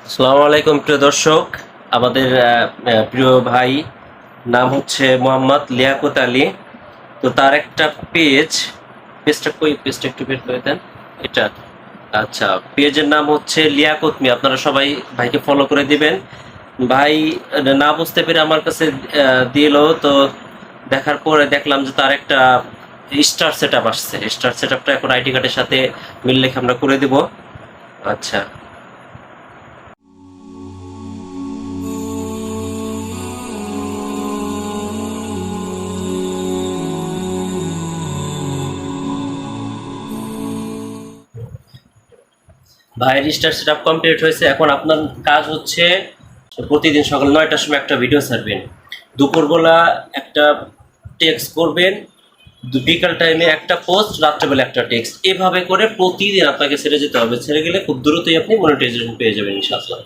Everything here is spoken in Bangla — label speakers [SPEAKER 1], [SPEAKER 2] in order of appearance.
[SPEAKER 1] আসসালামু আলাইকুম প্রিয় দর্শক। আমাদের প্রিয় ভাই নাম হচ্ছে মোহাম্মদ লিয়াকত আলী। তো তার একটা পেজটা একটু বের করে দেন। এটা আচ্ছা, পেজের নাম হচ্ছে লিয়াকত মি। আপনারা সবাই ভাইকে ফলো করে দিবেন। ভাই না বুঝতে পেরে আমার কাছে দিল। তো দেখার পরে দেখলাম যে তার একটা স্টার সেট আপ আসছে। স্টার সেট আপটা এখন আইডি কার্ডের সাথে মিল রেখে আমরা করে দিব। আচ্ছা, ভাইয়ের স্টার সেট আপ কমপ্লিট হয়েছে। এখন আপনার কাজ হচ্ছে প্রতিদিন সকাল 9টার সময় একটা ভিডিও ছাড়বেন, দুপুরবেলা একটা টেক্সট করবেন, বিকাল টাইমে একটা পোস্ট, রাত্রেবেলা একটা টেক্সট। এভাবে করে প্রতিদিন আপনাকে ছেড়ে যেতে হবে। ছেড়ে গেলে খুব দ্রুতই আপনি মনিটাইজেশন পেয়ে যাবেন ইনশাআল্লাহ।